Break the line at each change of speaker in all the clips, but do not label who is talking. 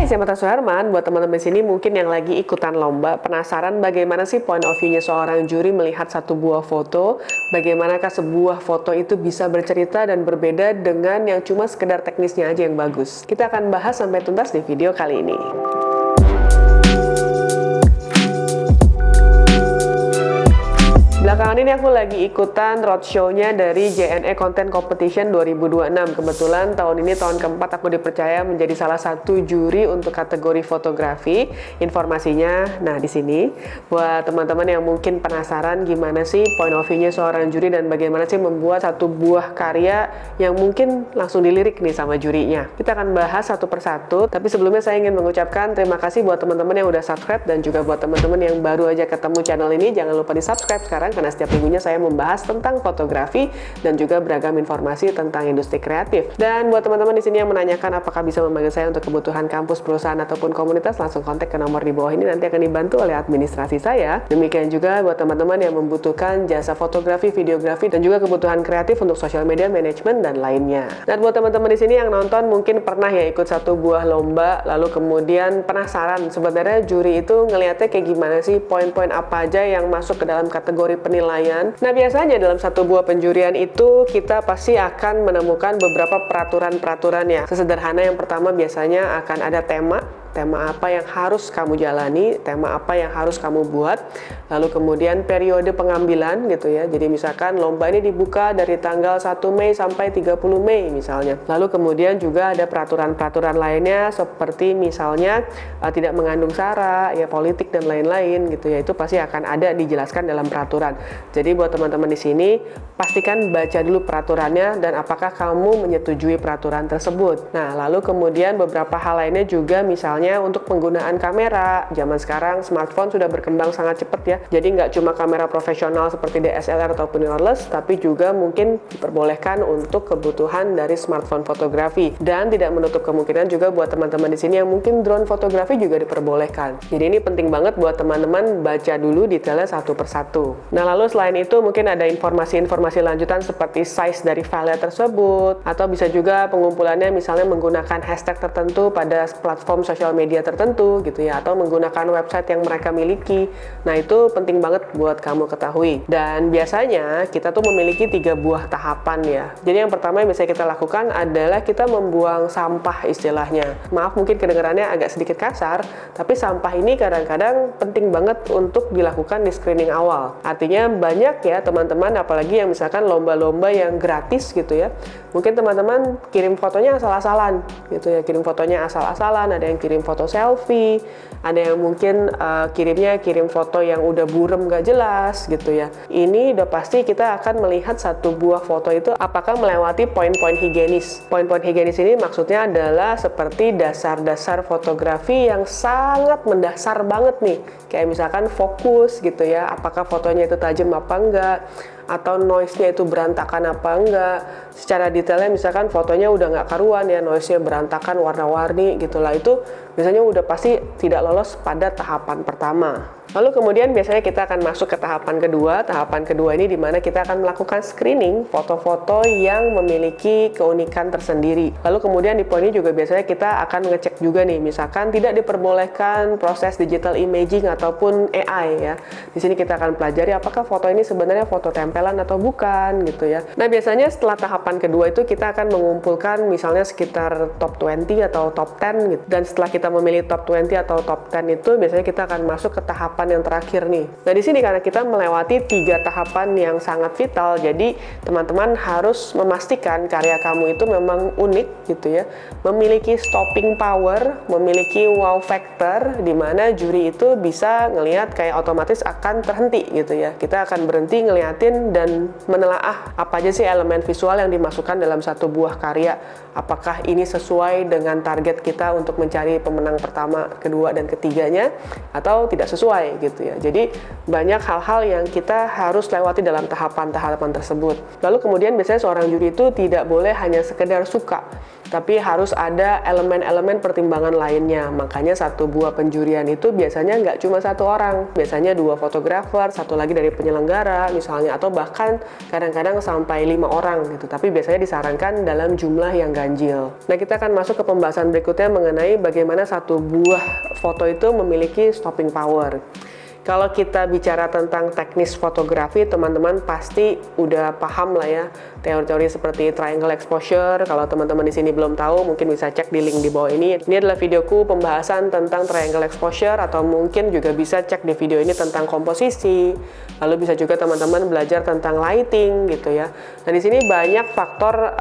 Hai, saya Mata Suherman. Buat teman-teman di sini mungkin yang lagi ikutan lomba, penasaran bagaimana sih point of view-nya seorang juri melihat satu buah foto, bagaimanakah sebuah foto itu bisa bercerita dan berbeda dengan yang cuma sekedar teknisnya aja yang bagus. Kita akan bahas sampai tuntas di video kali ini. Belakangan ini aku lagi ikutan roadshow-nya dari JNE Content Competition 2026. Kebetulan tahun ini tahun keempat aku dipercaya menjadi salah satu juri untuk kategori fotografi. Informasinya, nah di sini buat teman-teman yang mungkin penasaran gimana sih point of view-nya seorang juri dan bagaimana sih membuat satu buah karya yang mungkin langsung dilirik nih sama jurinya. Kita akan bahas satu persatu, tapi sebelumnya saya ingin mengucapkan terima kasih buat teman-teman yang udah subscribe dan juga buat teman-teman yang baru aja ketemu channel ini, jangan lupa di subscribe sekarang karena setiap minggunya saya membahas tentang fotografi dan juga beragam informasi tentang industri kreatif. Dan buat teman-teman di sini yang menanyakan apakah bisa memanggil saya untuk kebutuhan kampus, perusahaan ataupun komunitas, langsung kontak ke nomor di bawah ini, nanti akan dibantu oleh administrasi saya. Demikian juga buat teman-teman yang membutuhkan jasa fotografi, videografi dan juga kebutuhan kreatif untuk social media management dan lainnya. Dan buat teman-teman di sini yang nonton mungkin pernah ya ikut satu buah lomba lalu kemudian penasaran sebenarnya juri itu ngelihatnya kayak gimana sih, poin-poin apa aja yang masuk ke dalam kategori penilaian. Nah, biasanya dalam satu buah penjurian itu kita pasti akan menemukan beberapa peraturan-peraturannya. Sesederhana yang pertama biasanya akan ada tema apa yang harus kamu jalani, tema apa yang harus kamu buat, lalu kemudian periode pengambilan gitu ya. Jadi misalkan lomba ini dibuka dari tanggal 1 Mei sampai 30 Mei misalnya. Lalu kemudian juga ada peraturan-peraturan lainnya seperti misalnya tidak mengandung sara, ya politik dan lain-lain gitu ya. Itu pasti akan ada dijelaskan dalam peraturan. Jadi buat teman-teman di sini pastikan baca dulu peraturannya dan apakah kamu menyetujui peraturan tersebut. Nah, lalu kemudian beberapa hal lainnya juga misalnya untuk penggunaan kamera. Zaman sekarang smartphone sudah berkembang sangat cepat ya. Jadi nggak cuma kamera profesional seperti DSLR ataupun mirrorless, tapi juga mungkin diperbolehkan untuk kebutuhan dari smartphone fotografi. Dan tidak menutup kemungkinan juga buat teman-teman di sini yang mungkin drone fotografi juga diperbolehkan. Jadi ini penting banget buat teman-teman baca dulu detailnya satu persatu. Nah, lalu selain itu mungkin ada informasi-informasi lanjutan seperti size dari file tersebut, atau bisa juga pengumpulannya misalnya menggunakan hashtag tertentu pada platform sosial media tertentu gitu ya, atau menggunakan website yang mereka miliki. Nah, itu penting banget buat kamu ketahui. Dan biasanya kita tuh memiliki 3 buah tahapan ya. Jadi yang pertama yang bisa kita lakukan adalah kita membuang sampah istilahnya. Maaf mungkin kedengarannya agak sedikit kasar, tapi sampah ini kadang-kadang penting banget untuk dilakukan di screening awal. Artinya banyak ya teman-teman, apalagi yang misalkan lomba-lomba yang gratis gitu ya. Mungkin teman-teman kirim fotonya asal-asalan gitu ya, kirim fotonya asal-asalan, ada yang kirim foto selfie, ada yang mungkin kirim foto yang udah burem gak jelas gitu ya. Ini udah pasti kita akan melihat satu buah foto itu apakah melewati poin-poin higienis. Poin-poin higienis ini maksudnya adalah seperti dasar-dasar fotografi yang sangat mendasar banget nih. Kayak misalkan fokus gitu ya, apakah fotonya itu tajam apa enggak, atau noise-nya itu berantakan apa enggak. Secara detailnya misalkan fotonya udah nggak karuan ya, noise-nya berantakan, warna-warni gitulah, itu biasanya udah pasti tidak lolos pada tahapan pertama. Lalu kemudian biasanya kita akan masuk ke tahapan kedua. Tahapan kedua ini dimana kita akan melakukan screening foto-foto yang memiliki keunikan tersendiri. Lalu kemudian di poin ini juga biasanya kita akan ngecek juga nih, misalkan tidak diperbolehkan proses digital imaging ataupun AI ya. Di sini kita akan pelajari apakah foto ini sebenarnya foto tempelan atau bukan gitu ya. Nah, biasanya setelah tahapan kedua itu kita akan mengumpulkan misalnya sekitar top 20 atau top 10 gitu. Dan setelah kita memilih top 20 atau top 10 itu biasanya kita akan masuk ke tahapan yang terakhir nih. Nah, di sini karena kita melewati 3 tahapan yang sangat vital, jadi teman-teman harus memastikan karya kamu itu memang unik gitu ya, memiliki stopping power, memiliki wow factor, di mana juri itu bisa ngelihat kayak otomatis akan terhenti gitu ya. Kita akan berhenti ngeliatin dan menelaah apa aja sih elemen visual yang dimasukkan dalam satu buah karya. Apakah ini sesuai dengan target kita untuk mencari pemenang pertama, kedua, dan ketiganya, atau tidak sesuai gitu ya. Jadi banyak hal-hal yang kita harus lewati dalam tahapan-tahapan tersebut. Lalu kemudian biasanya seorang juri itu tidak boleh hanya sekedar suka. tapi harus ada elemen-elemen pertimbangan lainnya. Makanya satu buah penjurian itu biasanya nggak cuma satu orang, biasanya 2 fotografer, satu lagi dari penyelenggara misalnya, atau bahkan kadang-kadang sampai 5 orang gitu. Tapi biasanya disarankan dalam jumlah yang ganjil. Nah, kita akan masuk ke pembahasan berikutnya mengenai bagaimana satu buah foto itu memiliki stopping power. Kalau kita bicara tentang teknis fotografi, teman-teman pasti udah paham lah ya teori-teori seperti triangle exposure. Kalau teman-teman di sini belum tahu, mungkin bisa cek di link di bawah ini. Ini adalah videoku pembahasan tentang triangle exposure, atau mungkin juga bisa cek di video ini tentang komposisi. Lalu bisa juga teman-teman belajar tentang lighting gitu ya. Nah, di sini banyak faktor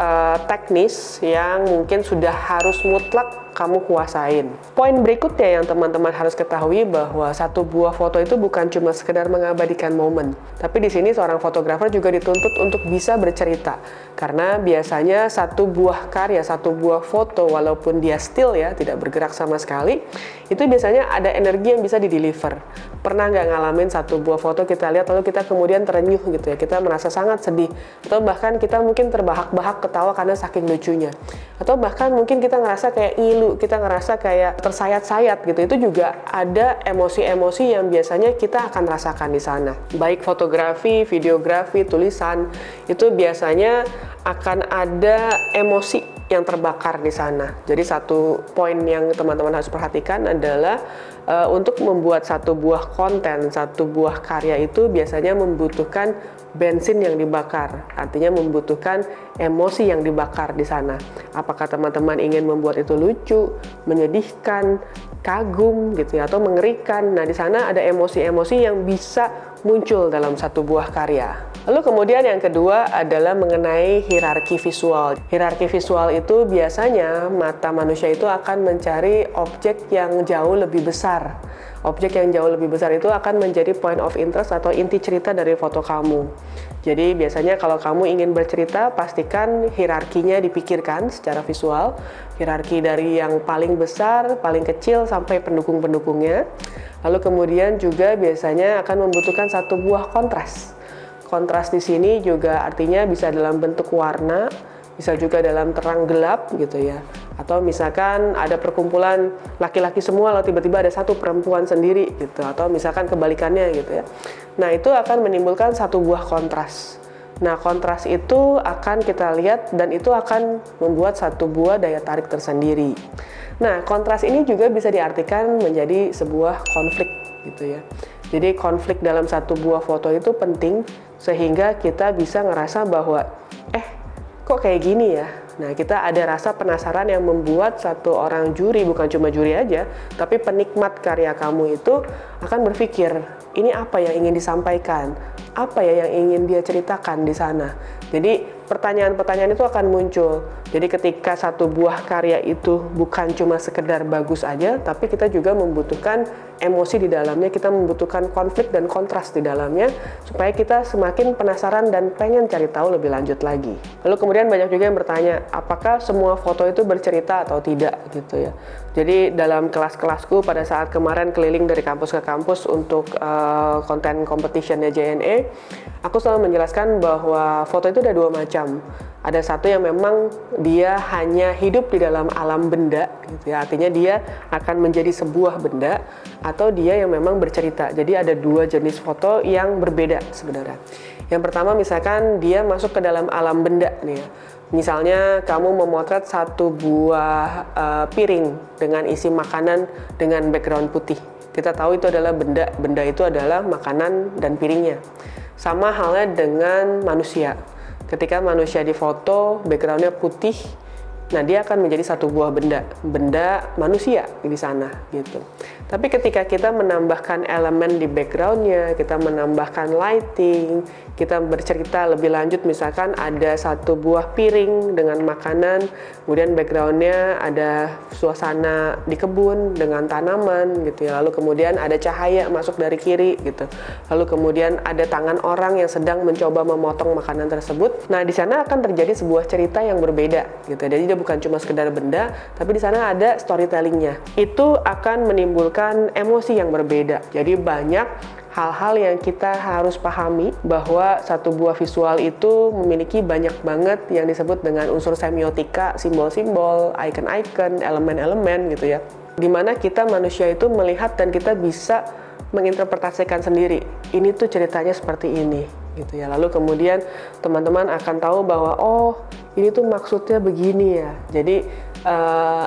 teknis yang mungkin sudah harus mutlak kamu kuasain. Poin berikutnya yang teman-teman harus ketahui bahwa satu buah foto itu bukan cuma sekedar mengabadikan momen, tapi di sini seorang fotografer juga dituntut untuk bisa bercerita. Karena biasanya satu buah karya, satu buah foto, walaupun dia still ya, tidak bergerak sama sekali, itu biasanya ada energi yang bisa dideliver. Pernah nggak ngalamin satu buah foto kita lihat lalu kita kemudian terenyuh gitu ya, kita merasa sangat sedih, atau bahkan kita mungkin terbahak-bahak ketawa karena saking lucunya, atau bahkan mungkin kita ngerasa kayak ngilu, kita ngerasa kayak tersayat-sayat gitu. Itu juga ada emosi-emosi yang biasanya kita akan rasakan di sana. Baik fotografi, videografi, tulisan, itu biasanya akan ada emosi yang terbakar di sana. Jadi satu poin yang teman-teman harus perhatikan adalah untuk membuat satu buah konten, satu buah karya itu biasanya membutuhkan bensin yang dibakar, artinya membutuhkan emosi yang dibakar di sana. Apakah teman-teman ingin membuat itu lucu, menyedihkan, kagum gitu ya, atau mengerikan? Nah, di sana ada emosi-emosi yang bisa muncul dalam satu buah karya. Lalu kemudian yang kedua adalah mengenai hierarki visual. Hierarki visual itu biasanya mata manusia itu akan mencari objek yang jauh lebih besar. Objek yang jauh lebih besar itu akan menjadi point of interest atau inti cerita dari foto kamu. Jadi biasanya kalau kamu ingin bercerita, pastikan hierarkinya dipikirkan secara visual. Hierarki dari yang paling besar, paling kecil, sampai pendukung-pendukungnya. Lalu kemudian juga biasanya akan membutuhkan satu buah kontras. Kontras di sini juga artinya bisa dalam bentuk warna, bisa juga dalam terang gelap gitu ya. Atau misalkan ada perkumpulan laki-laki semua lalu tiba-tiba ada satu perempuan sendiri gitu, atau misalkan kebalikannya gitu ya. Nah, itu akan menimbulkan satu buah kontras. Nah, kontras itu akan kita lihat dan itu akan membuat satu buah daya tarik tersendiri. Nah, kontras ini juga bisa diartikan menjadi sebuah konflik gitu ya. Jadi konflik dalam satu buah foto itu penting sehingga kita bisa ngerasa bahwa kok kayak gini ya. Nah, kita ada rasa penasaran yang membuat satu orang juri, bukan cuma juri aja, tapi penikmat karya kamu itu akan berpikir, ini apa yang ingin disampaikan? Apa ya yang ingin dia ceritakan di sana? Jadi pertanyaan-pertanyaan itu akan muncul. Jadi ketika satu buah karya itu bukan cuma sekedar bagus aja, tapi kita juga membutuhkan emosi di dalamnya, kita membutuhkan konflik dan kontras di dalamnya, supaya kita semakin penasaran dan pengen cari tahu lebih lanjut lagi. Lalu kemudian banyak juga yang bertanya, apakah semua foto itu bercerita atau tidak gitu ya. Jadi dalam kelas-kelasku pada saat kemarin keliling dari kampus ke kampus untuk konten competitionnya JNE, aku selalu menjelaskan bahwa foto itu ada 2 macam. Ada satu yang memang dia hanya hidup di dalam alam benda gitu ya, artinya dia akan menjadi sebuah benda, atau dia yang memang bercerita. Jadi ada 2 jenis foto yang berbeda sebenarnya. Yang pertama misalkan dia masuk ke dalam alam benda nih ya. Misalnya kamu memotret satu buah piring dengan isi makanan dengan background putih. Kita tahu itu adalah benda, benda itu adalah makanan dan piringnya. Sama halnya dengan manusia. Ketika manusia difoto, backgroundnya putih, nah dia akan menjadi satu buah benda, benda manusia di sana gitu. Tapi ketika kita menambahkan elemen di backgroundnya, kita menambahkan lighting, kita bercerita lebih lanjut, misalkan ada satu buah piring dengan makanan, kemudian backgroundnya ada suasana di kebun dengan tanaman gitu ya, lalu kemudian ada cahaya masuk dari kiri gitu, lalu kemudian ada tangan orang yang sedang mencoba memotong makanan tersebut. Nah, di sana akan terjadi sebuah cerita yang berbeda gitu. Jadi dia bukan cuma sekedar benda, tapi di sana ada storytellingnya. Itu akan menimbulkan emosi yang berbeda. Jadi banyak hal-hal yang kita harus pahami bahwa satu buah visual itu memiliki banyak banget yang disebut dengan unsur semiotika, simbol-simbol, icon-icon, elemen-elemen gitu ya. Dimana kita manusia itu melihat dan kita bisa menginterpretasikan sendiri. Ini tuh ceritanya seperti ini gitu ya. Lalu kemudian teman-teman akan tahu bahwa oh ini tuh maksudnya begini ya. Jadi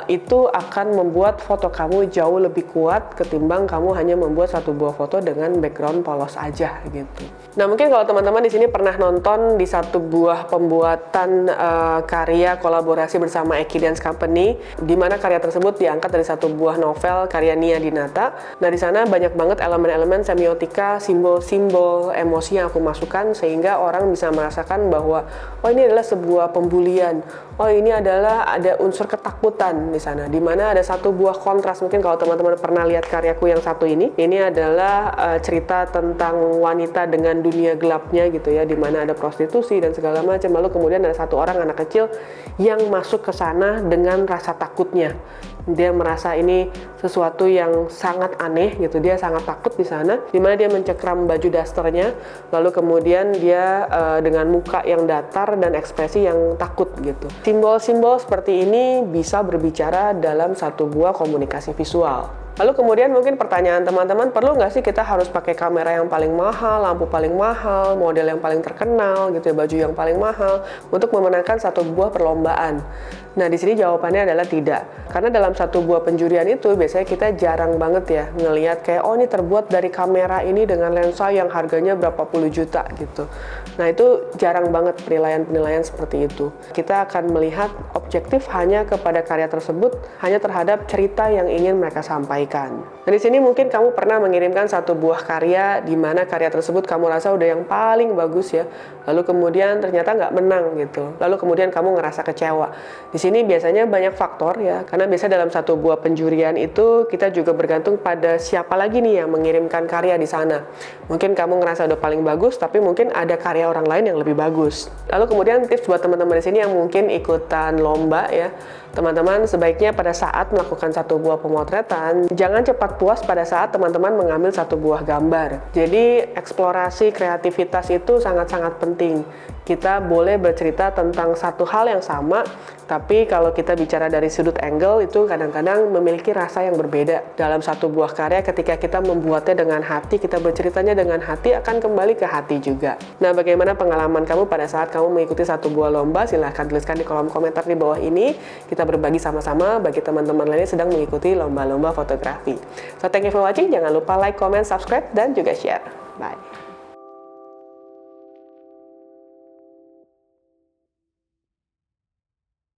itu akan membuat foto kamu jauh lebih kuat ketimbang kamu hanya membuat satu buah foto dengan background polos aja gitu. Nah mungkin kalau teman-teman di sini pernah nonton di satu buah pembuatan karya kolaborasi bersama Eki Dance Company, di mana karya tersebut diangkat dari satu buah novel karya Nia Dinata. Nah di sana banyak banget elemen-elemen semiotika, simbol-simbol, emosi yang aku masukkan sehingga orang bisa merasakan bahwa oh ini adalah sebuah pembulian, oh ini adalah ada unsur ketakutan di sana, di mana ada satu buah kontras. Mungkin kalau teman-teman pernah lihat karyaku yang satu ini adalah cerita tentang wanita dengan dunia gelapnya gitu ya, di mana ada prostitusi dan segala macam. Lalu kemudian ada satu orang anak kecil yang masuk ke sana dengan rasa takutnya. Dia merasa ini sesuatu yang sangat aneh gitu, dia sangat takut di sana, di mana dia mencekram baju dasternya, lalu kemudian dia dengan muka yang datar dan ekspresi yang takut gitu. Simbol-simbol seperti ini bisa berbicara dalam satu buah komunikasi visual. Lalu kemudian mungkin pertanyaan teman-teman, perlu nggak sih kita harus pakai kamera yang paling mahal, lampu paling mahal, model yang paling terkenal gitu ya, baju yang paling mahal untuk memenangkan satu buah perlombaan? Nah di sini jawabannya adalah tidak. Karena dalam satu buah penjurian itu biasanya kita jarang banget ya ngelihat kayak oh ini terbuat dari kamera ini dengan lensa yang harganya berapa puluh juta gitu. Nah itu jarang banget penilaian-penilaian seperti itu. Kita akan melihat objektif hanya kepada karya tersebut, hanya terhadap cerita yang ingin mereka sampaikan. Nah di sini mungkin kamu pernah mengirimkan satu buah karya di mana karya tersebut kamu rasa udah yang paling bagus ya, lalu kemudian ternyata nggak menang gitu. Lalu kemudian kamu ngerasa kecewa. Di sini biasanya banyak faktor ya, karena biasa dalam satu buah penjurian itu kita juga bergantung pada siapa lagi nih yang mengirimkan karya di sana. Mungkin kamu ngerasa udah paling bagus, tapi mungkin ada karya orang lain yang lebih bagus. Lalu kemudian tips buat teman-teman di sini yang mungkin ikutan lomba ya, teman-teman sebaiknya pada saat melakukan satu buah pemotretan, jangan cepat puas pada saat teman-teman mengambil satu buah gambar. Jadi eksplorasi kreativitas itu sangat-sangat penting. Kita boleh bercerita tentang satu hal yang sama, tapi kalau kita bicara dari sudut angle itu kadang-kadang memiliki rasa yang berbeda. Dalam satu buah karya ketika kita membuatnya dengan hati, kita berceritanya dengan hati, akan kembali ke hati juga. Nah, bagaimana pengalaman kamu pada saat kamu mengikuti satu buah lomba? Silahkan tuliskan di kolom komentar di bawah ini. Kita berbagi sama-sama bagi teman-teman lainnya sedang mengikuti lomba-lomba fotografi. So, thank you for watching. Jangan lupa like, comment, subscribe, dan juga share. Bye.